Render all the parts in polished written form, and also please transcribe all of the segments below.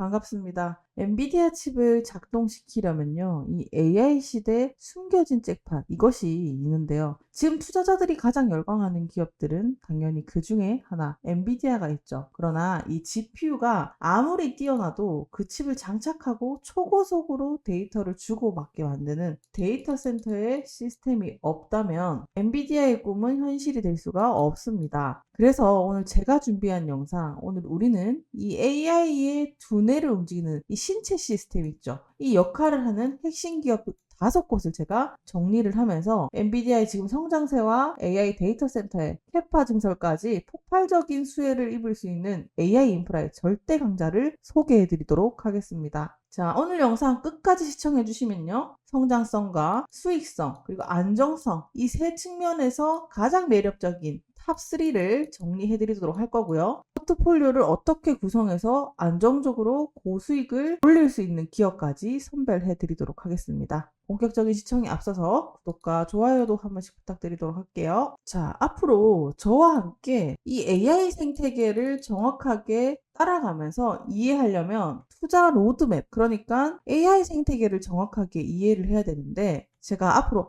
반갑습니다. 엔비디아 칩을 작동시키려면요, 이 AI 시대의 숨겨진 잭팟, 이것이 있는데요. 지금 투자자들이 가장 열광하는 기업들은 당연히 그 중에 하나, 엔비디아가 있죠. 그러나 이 GPU가 아무리 뛰어나도 그 칩을 장착하고 초고속으로 데이터를 주고받게 만드는 데이터 센터의 시스템이 없다면 엔비디아의 꿈은 현실이 될 수가 없습니다. 그래서 오늘 제가 준비한 영상, 오늘 우리는 이 AI의 두뇌를 움직이는 이 신체 시스템 있죠. 이 역할을 하는 핵심 기업 5곳을 제가 정리를 하면서 엔비디아의 지금 성장세와 AI 데이터 센터의 캐파 증설까지 폭발적인 수혜를 입을 수 있는 AI 인프라의 절대 강자를 소개해 드리도록 하겠습니다. 자, 오늘 영상 끝까지 시청해 주시면요, 성장성과 수익성 그리고 안정성, 이 세 측면에서 가장 매력적인 탑3를 정리해 드리도록 할 거고요. 포트폴리오를 어떻게 구성해서 안정적으로 고수익을 올릴 수 있는 기업까지 선별해 드리도록 하겠습니다. 본격적인 시청에 앞서서 구독과 좋아요도 한 번씩 부탁드리도록 할게요. 자, 앞으로 저와 함께 이 AI 생태계를 정확하게 따라가면서 이해하려면 투자 로드맵, 그러니까 AI 생태계를 정확하게 이해를 해야 되는데, 제가 앞으로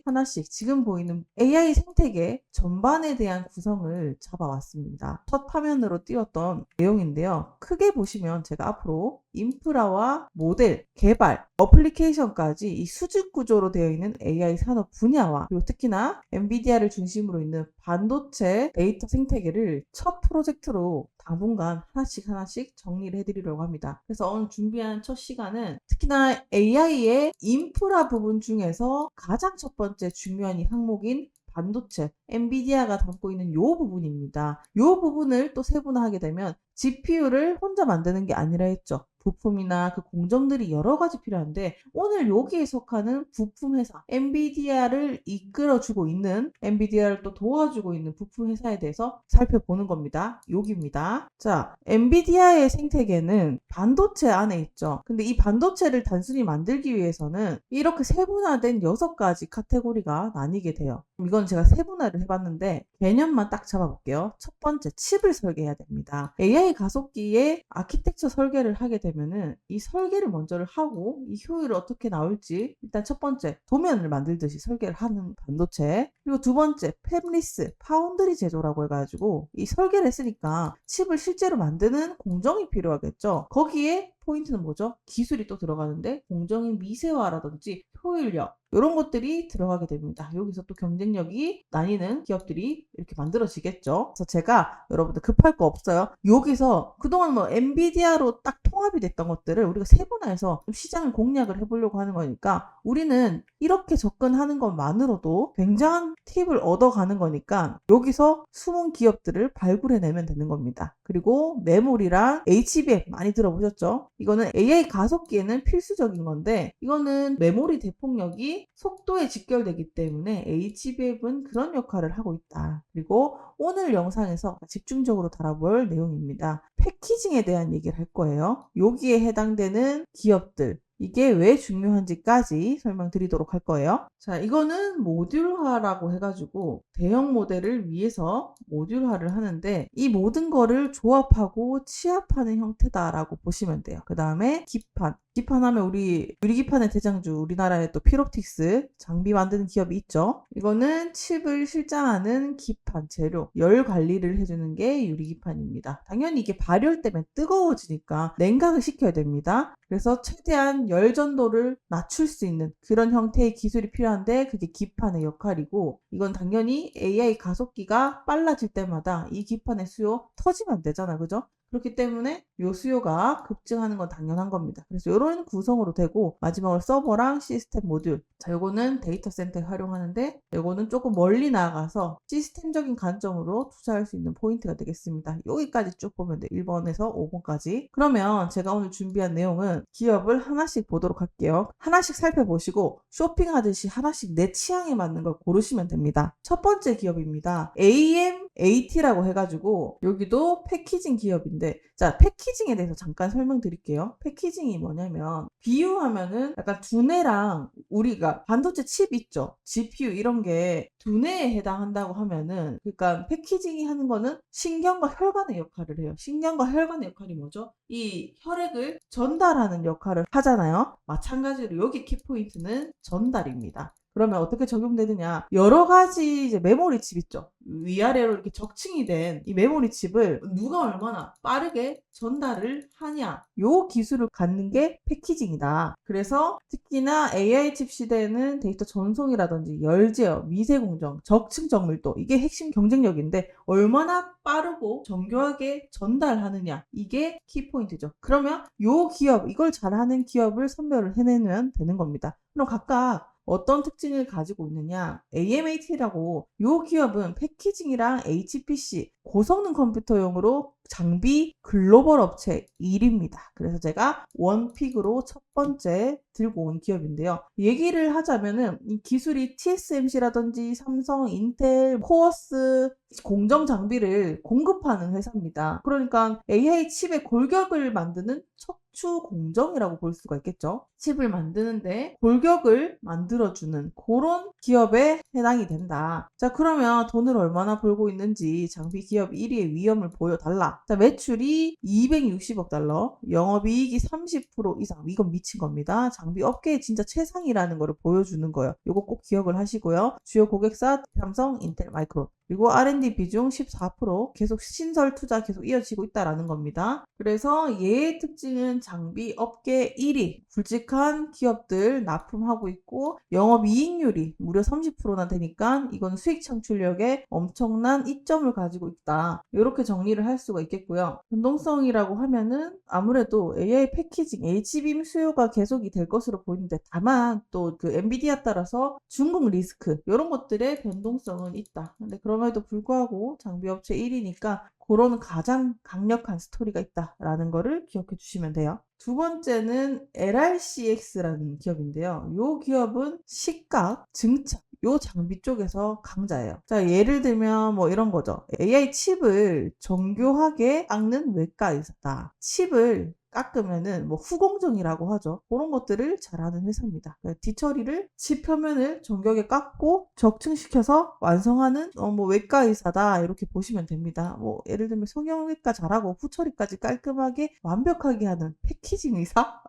하나씩 지금 보이는 AI 생태계 전반에 대한 구성을 잡아왔습니다. 첫 화면으로 띄웠던 내용인데요. 크게 보시면 제가 앞으로 인프라와 모델, 개발, 어플리케이션까지 이 수직 구조로 되어 있는 AI 산업 분야와, 그리고 특히나 엔비디아를 중심으로 있는 반도체 데이터 생태계를 첫 프로젝트로 당분간 하나씩 정리를 해드리려고 합니다. 그래서 오늘 준비한 첫 시간은 특히나 AI의 인프라 부분 중에서 가장 첫 번째 중요한 이 항목인 반도체, 엔비디아가 담고 있는 이 부분입니다. 이 부분을 또 세분화하게 되면 GPU를 혼자 만드는 게 아니라 했죠. 부품이나 그 공정들이 여러 가지 필요한데, 오늘 여기에 속하는 부품 회사, 엔비디아를 이끌어주고 있는, 엔비디아를 또 도와주고 있는 부품 회사에 대해서 살펴보는 겁니다. 여기입니다. 자, 엔비디아의 생태계는 반도체 안에 있죠. 근데 이 반도체를 단순히 만들기 위해서는 이렇게 세분화된 6가지 카테고리가 나뉘게 돼요. 이건 제가 세분화를 해봤는데 개념만 딱 잡아볼게요. 첫 번째, 칩을 설계해야 됩니다. AI 가속기의 아키텍처 설계를 하게 되면은 이 설계를 먼저를 하고 이 효율이 어떻게 나올지, 일단 첫 번째 도면을 만들듯이 설계를 하는 반도체, 그리고 두 번째 팹리스, 파운드리 제조라고 해가지고 이 설계를 했으니까 칩을 실제로 만드는 공정이 필요하겠죠. 거기에 포인트는 뭐죠? 기술이 또 들어가는데 공정의 미세화라든지 효율력, 이런 것들이 들어가게 됩니다. 여기서 또 경쟁력이 나뉘는 기업들이 이렇게 만들어지겠죠. 그래서 제가 여러분들 급할 거 없어요. 여기서 그동안 뭐 엔비디아로 딱 통합이 됐던 것들을 우리가 세분화해서 좀 시장을 공략을 해보려고 하는 거니까, 우리는 이렇게 접근하는 것만으로도 굉장한 팁을 얻어가는 거니까 여기서 숨은 기업들을 발굴해내면 되는 겁니다. 그리고 메모리랑 HBM 많이 들어보셨죠? 이거는 AI 가속기에는 필수적인 건데, 이거는 메모리 대폭력이 속도에 직결되기 때문에 HBM은 그런 역할을 하고 있다. 그리고 오늘 영상에서 집중적으로 다뤄볼 내용입니다. 패키징에 대한 얘기를 할 거예요. 여기에 해당되는 기업들, 이게 왜 중요한지까지 설명드리도록 할 거예요. 자, 이거는 모듈화라고 해가지고 대형 모델을 위해서 모듈화를 하는데, 이 모든 거를 조합하고 취합하는 형태다라고 보시면 돼요. 그 다음에 기판 하면 우리 유리기판의 대장주, 우리나라에 또 피롭틱스 장비 만드는 기업이 있죠. 이거는 칩을 실장하는 기판 재료, 열 관리를 해주는 게 유리기판입니다. 당연히 이게 발열 때문에 뜨거워지니까 냉각을 시켜야 됩니다. 그래서 최대한 열 전도를 낮출 수 있는 그런 형태의 기술이 필요한데, 그게 기판의 역할이고, 이건 당연히 AI 가속기가 빨라질 때마다 이 기판의 수요 터지면 안 되잖아, 그죠? 그렇기 때문에 요 수요가 급증하는 건 당연한 겁니다. 그래서 이런 구성으로 되고, 마지막으로 서버랑 시스템 모듈. 자, 요거는 데이터 센터에 활용하는데, 요거는 조금 멀리 나가서 시스템적인 관점으로 투자할 수 있는 포인트가 되겠습니다. 여기까지 쭉 보면 돼. 1번에서 5번까지. 그러면 제가 오늘 준비한 내용은 기업을 하나씩 보도록 할게요. 하나씩 살펴보시고 쇼핑하듯이 하나씩 내 취향에 맞는 걸 고르시면 됩니다. 첫 번째 기업입니다. AMAT라고 해가지고 여기도 패키징 기업인데, 있는데, 자, 패키징에 대해서 잠깐 설명드릴게요. 패키징이 뭐냐면, 비유하면은 약간 두뇌랑 우리가 반도체 칩 있죠? GPU 이런 게 두뇌에 해당한다고 하면은, 그러니까 패키징이 하는 거는 신경과 혈관의 역할을 해요. 신경과 혈관의 역할이 뭐죠? 이 혈액을 전달하는 역할을 하잖아요. 마찬가지로 여기 키포인트는 전달입니다. 그러면 어떻게 적용되느냐? 여러 가지 이제 메모리 칩 있죠. 위아래로 이렇게 적층이 된 이 메모리 칩을 누가 얼마나 빠르게 전달을 하냐. 요 기술을 갖는 게 패키징이다. 그래서 특히나 AI 칩 시대에는 데이터 전송이라든지 열 제어, 미세 공정, 적층 정밀도 이게 핵심 경쟁력인데 얼마나 빠르고 정교하게 전달하느냐. 이게 키포인트죠. 그러면 요 기업, 이걸 잘하는 기업을 선별을 해내면 되는 겁니다. 그럼 각각 어떤 특징을 가지고 있느냐? AMAT라고 요 기업은 패키징이랑 HPC 고성능 컴퓨터용으로 장비 글로벌 업체 1위입니다. 그래서 제가 원픽으로 첫 번째 들고 온 기업인데요. 얘기를 하자면은 이 기술이 TSMC라든지 삼성, 인텔, 코어스 공정 장비를 공급하는 회사입니다. 그러니까 AI 칩의 골격을 만드는 척추 공정이라고 볼 수가 있겠죠. 칩을 만드는데 골격을 만들어주는 그런 기업에 해당이 된다. 자, 그러면 돈을 얼마나 벌고 있는지 장비 기업 1위의 위험을 보여달라. 자, 매출이 260억 달러, 영업이익이 30% 이상. 이건 미친 겁니다. 장비 업계의 진짜 최상이라는 거를 보여주는 거예요. 이거 꼭 기억을 하시고요. 주요 고객사 삼성, 인텔, 마이크론. 그리고 R&D 비중 14%, 계속 신설 투자 계속 이어지고 있다라는 겁니다. 그래서 얘의 특징은 장비 업계 1위, 굵직한 기업들 납품하고 있고 영업이익률이 무려 30%나 되니까 이건 수익 창출력에 엄청난 이점을 가지고 있다. 이렇게 정리를 할 수가 있겠고요. 변동성이라고 하면은 아무래도 AI 패키징, HBM 수요가 계속이 될 것으로 보이는데 다만 또 그 엔비디아 따라서 중국 리스크 이런 것들의 변동성은 있다. 근데 그럼에도 불구하고 장비업체 1위니까 그런 가장 강력한 스토리가 있다라는 거를 기억해 주시면 돼요. 두 번째는 LRCX라는 기업인데요. 이 기업은 식각, 증착, 요 장비 쪽에서 강자예요. 자, 예를 들면 뭐 이런 거죠. AI 칩을 정교하게 깎는 외과 의사다. 칩을 깎으면은 뭐 후공정이라고 하죠. 그런 것들을 잘하는 회사입니다. 뒤처리를 칩 표면을 정교하게 깎고 적층시켜서 완성하는 뭐 외과 의사다 이렇게 보시면 됩니다. 뭐 예를 들면 성형외과 잘하고 후처리까지 깔끔하게 완벽하게 하는 패키징 의사?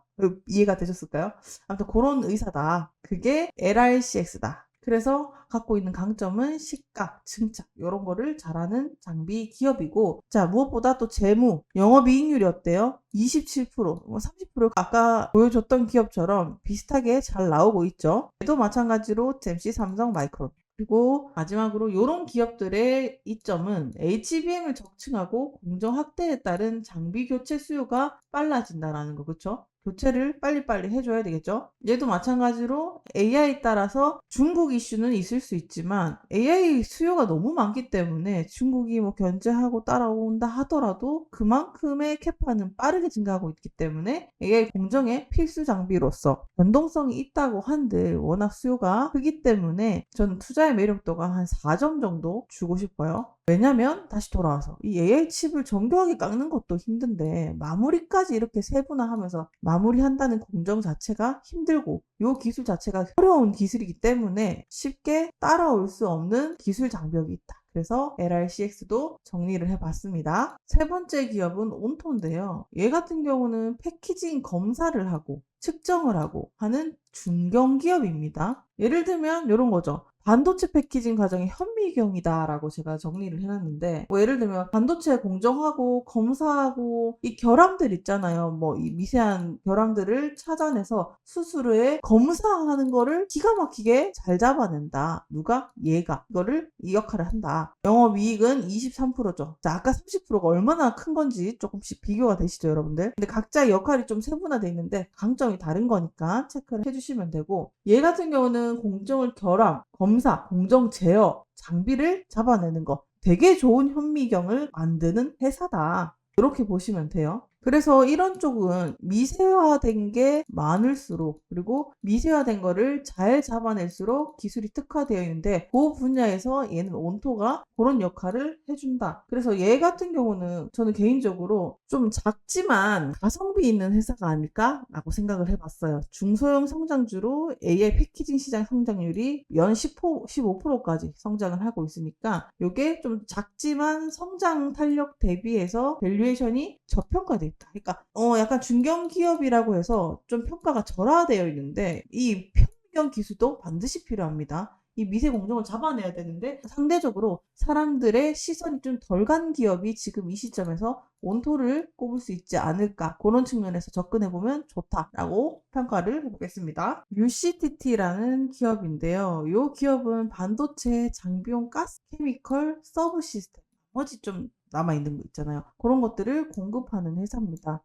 이해가 되셨을까요? 아무튼 그런 의사다. 그게 LRCX다. 그래서 갖고 있는 강점은 식각, 증착 이런 거를 잘하는 장비 기업이고 자 무엇보다 또 재무, 영업이익률이 어때요? 27%, 30% 아까 보여줬던 기업처럼 비슷하게 잘 나오고 있죠. 또 마찬가지로 TSMC, 삼성, 마이크론 그리고 마지막으로 이런 기업들의 이점은 HBM을 적층하고 공정 확대에 따른 장비 교체 수요가 빨라진다라는 거 그렇죠? 교체를 빨리빨리 해줘야 되겠죠. 얘도 마찬가지로 AI 따라서 중국 이슈는 있을 수 있지만 AI 수요가 너무 많기 때문에 중국이 뭐 견제하고 따라온다 하더라도 그만큼의 캐파는 빠르게 증가하고 있기 때문에 AI 공정의 필수 장비로서 변동성이 있다고 한들 워낙 수요가 크기 때문에 저는 투자의 매력도가 한 4점 정도 주고 싶어요. 왜냐면 다시 돌아와서 이 AI 칩을 정교하게 깎는 것도 힘든데 마무리까지 이렇게 세분화하면서 마무리한다는 공정 자체가 힘들고 이 기술 자체가 어려운 기술이기 때문에 쉽게 따라올 수 없는 기술 장벽이 있다. 그래서 LRCX도 정리를 해봤습니다. 세 번째 기업은 온토인데요. 얘 같은 경우는 패키징 검사를 하고 측정을 하고 하는 중견기업입니다. 예를 들면 이런 거죠. 반도체 패키징 과정의 현미경이다라고 제가 정리를 해놨는데 뭐 예를 들면 반도체 공정하고 검사하고 이 결함들 있잖아요. 뭐 이 미세한 결함들을 찾아내서 수수료에 검사하는 거를 기가 막히게 잘 잡아낸다. 누가? 얘가. 이거를 이 역할을 한다. 영업이익은 23%죠. 자, 아까 30%가 얼마나 큰 건지 조금씩 비교가 되시죠, 여러분들? 근데 각자의 역할이 좀 세분화되어 있는데 강점이 다른 거니까 체크를 해주시면 되고 얘 같은 경우는 공정을 결함, 검사, 공정 제어, 장비를 잡아내는 거 되게 좋은 현미경을 만드는 회사다. 이렇게 보시면 돼요. 그래서 이런 쪽은 미세화된 게 많을수록, 그리고 미세화된 거를 잘 잡아낼수록 기술이 특화되어 있는데, 그 분야에서 얘는 온토가 그런 역할을 해준다. 그래서 얘 같은 경우는 저는 개인적으로 좀 작지만 가성비 있는 회사가 아닐까라고 생각을 해봤어요. 중소형 성장주로 AI 패키징 시장 성장률이 연 15%까지 성장을 하고 있으니까, 이게 좀 작지만 성장 탄력 대비해서 밸류에이션이 저평가돼 있다. 그러니까 약간 중견기업이라고 해서 좀 평가가 절하되어 있는데, 이 평균 기수도 반드시 필요합니다. 이 미세 공정을 잡아내야 되는데, 상대적으로 사람들의 시선이 좀 덜 간 기업이 지금 이 시점에서 온토를 꼽을 수 있지 않을까, 그런 측면에서 접근해보면 좋다라고 평가를 해보겠습니다. UCTT라는 기업인데요. 이 기업은 반도체, 장비용, 가스, 케미컬, 서브 시스템, 나머지 좀 남아있는 거 있잖아요. 그런 것들을 공급하는 회사입니다.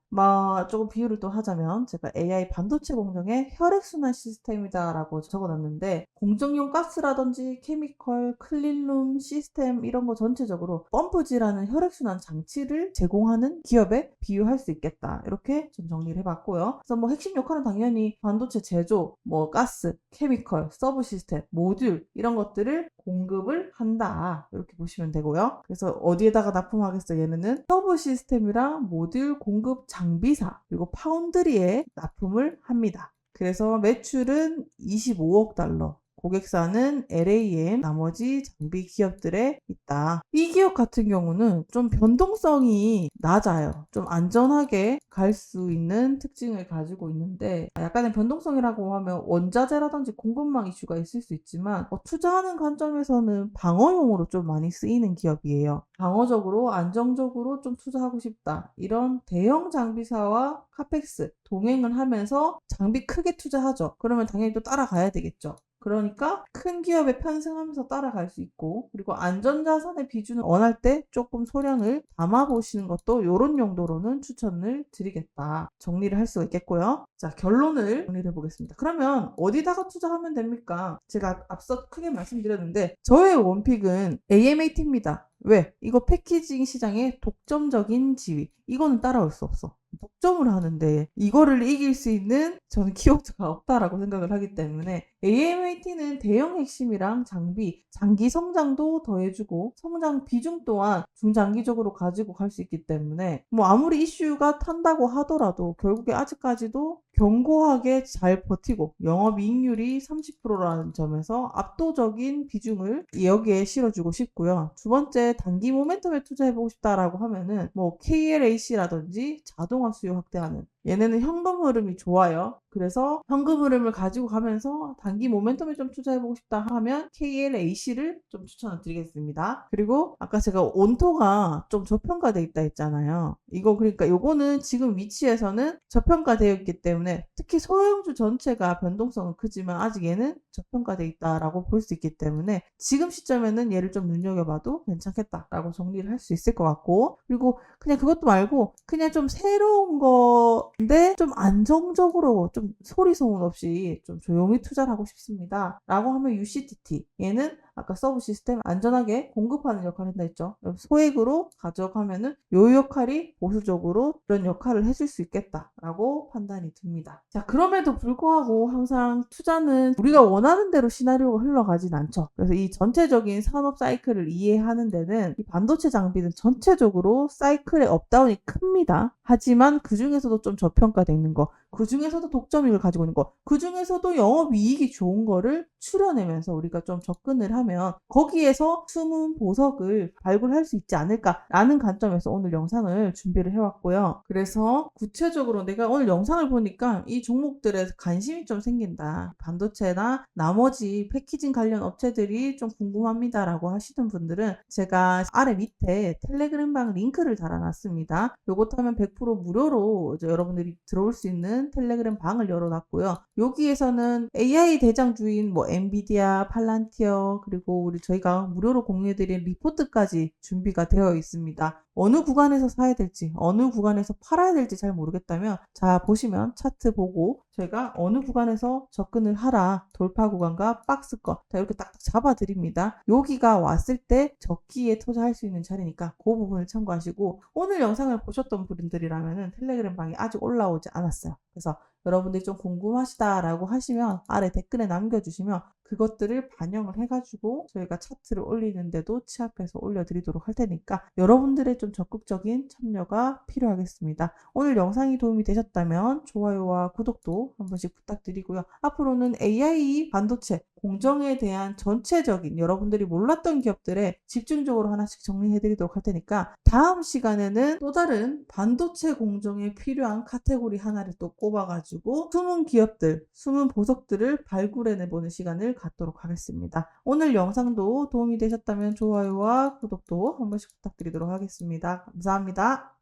조금 비유를 또 하자면, 제가 AI 반도체 공정의 혈액순환 시스템이다라고 적어놨는데, 공정용 가스라든지 케미컬, 클린룸 시스템 이런 거 전체적으로 펌프질하는 혈액순환 장치를 제공하는 기업에 비유할 수 있겠다. 이렇게 좀 정리를 해봤고요. 그래서 핵심 역할은 당연히 반도체 제조, 가스, 케미컬, 서브 시스템, 모듈 이런 것들을 공급을 한다. 이렇게 보시면 되고요. 그래서 어디에다가 납품하겠어? 얘네는 서브 시스템이랑 모듈 공급 장비사, 그리고 파운드리에 납품을 합니다. 그래서 매출은 25억 달러. 고객사는 LAM, 나머지 장비 기업들에 있다. 이 기업 같은 경우는 좀 변동성이 낮아요. 좀 안전하게 갈 수 있는 특징을 가지고 있는데, 약간의 변동성이라고 하면 원자재라든지 공급망 이슈가 있을 수 있지만, 투자하는 관점에서는 방어용으로 좀 많이 쓰이는 기업이에요. 방어적으로 안정적으로 좀 투자하고 싶다, 이런 대형 장비사와 카펙스 동행을 하면서 장비 크게 투자하죠. 그러면 당연히 또 따라가야 되겠죠. 그러니까 큰 기업에 편승하면서 따라갈 수 있고, 그리고 안전자산의 비중을 원할 때 조금 소량을 담아보시는 것도 이런 용도로는 추천을 드리겠다. 정리를 할 수가 있겠고요. 자, 결론을 정리해 보겠습니다. 그러면 어디다가 투자하면 됩니까? 제가 앞서 크게 말씀드렸는데, 저의 원픽은 AMAT입니다. 왜? 이거 패키징 시장의 독점적인 지위. 이거는 따라올 수 없어. 독점을 하는데 이거를 이길 수 있는 저는 키워드가 없다라고 생각을 하기 때문에, AMAT는 대형 핵심이랑 장비, 장기 성장도 더해주고 성장 비중 또한 중장기적으로 가지고 갈 수 있기 때문에, 아무리 이슈가 탄다고 하더라도 결국에 아직까지도 견고하게 잘 버티고 영업이익률이 30%라는 점에서 압도적인 비중을 여기에 실어주고 싶고요. 두 번째, 단기 모멘텀에 투자해보고 싶다라고 하면은 KLAC라든지 자동화 수요 확대하는, 얘네는 현금 흐름이 좋아요. 그래서 현금 흐름을 가지고 가면서 단기 모멘텀에 좀 투자해보고 싶다 하면 KLAC를 좀 추천을 드리겠습니다. 그리고 아까 제가 온토가 좀 저평가되어 있다 했잖아요. 그러니까 요거는 지금 위치에서는 저평가되어 있기 때문에, 특히 소형주 전체가 변동성은 크지만 아직 얘는 저평가되어 있다라고 볼 수 있기 때문에, 지금 시점에는 얘를 좀 눈여겨봐도 괜찮겠다라고 정리를 할 수 있을 것 같고, 그리고 그냥 그것도 말고 그냥 좀 새로운 건데 좀 안정적으로 좀 소리 소문 없이 좀 조용히 투자를 하고 싶습니다 라고 하면 UCTT, 얘는 아까 서브 시스템 안전하게 공급하는 역할을 한다 했죠. 소액으로 가져가면은 요 역할이 보수적으로 그런 역할을 해줄 수 있겠다라고 판단이 듭니다. 자, 그럼에도 불구하고 항상 투자는 우리가 원하는 대로 시나리오가 흘러가진 않죠. 그래서 이 전체적인 산업 사이클을 이해하는 데는, 이 반도체 장비는 전체적으로 사이클의 업다운이 큽니다. 하지만 그 중에서도 좀 저평가되어 있는 거, 그 중에서도 독점이익을 가지고 있는 거, 그 중에서도 영업이익이 좋은 거를 추려내면서 우리가 좀 접근을 하면 거기에서 숨은 보석을 발굴할 수 있지 않을까라는 관점에서 오늘 영상을 준비를 해왔고요. 그래서 구체적으로 내가 오늘 영상을 보니까 이 종목들에 관심이 좀 생긴다, 반도체나 나머지 패키징 관련 업체들이 좀 궁금합니다라고 하시는 분들은 제가 아래 밑에 텔레그램 방 링크를 달아놨습니다. 요것 하면 100% 무료로 이제 여러분들이 들어올 수 있는 텔레그램 방을 열어놨고요. 여기에서는 AI 대장주인 엔비디아, 팔란티어, 그리고 저희가 무료로 공유해드린 리포트까지 준비가 되어 있습니다. 어느 구간에서 사야 될지, 어느 구간에서 팔아야 될지 잘 모르겠다면, 자, 보시면 차트 보고 저희가 어느 구간에서 접근을 하라. 돌파 구간과 박스권. 자, 이렇게 딱딱 잡아 드립니다. 여기가 왔을 때 적기에 투자할 수 있는 자리니까 그 부분을 참고하시고, 오늘 영상을 보셨던 분들이라면은 텔레그램 방에 아직 올라오지 않았어요. 그래서 여러분들이 좀 궁금하시다라고 하시면 아래 댓글에 남겨주시면 그것들을 반영을 해가지고 저희가 차트를 올리는데도 취합해서 올려드리도록 할 테니까 여러분들의 좀 적극적인 참여가 필요하겠습니다. 오늘 영상이 도움이 되셨다면 좋아요와 구독도 한 번씩 부탁드리고요. 앞으로는 AI 반도체 공정에 대한 전체적인 여러분들이 몰랐던 기업들에 집중적으로 하나씩 정리해드리도록 할 테니까 다음 시간에는 또 다른 반도체 공정에 필요한 카테고리 하나를 또 꼽아가지고 숨은 기업들, 숨은 보석들을 발굴해내보는 시간을 갖도록 하겠습니다. 오늘 영상도 도움이 되셨다면 좋아요와 구독도 한 번씩 부탁드리도록 하겠습니다. 감사합니다.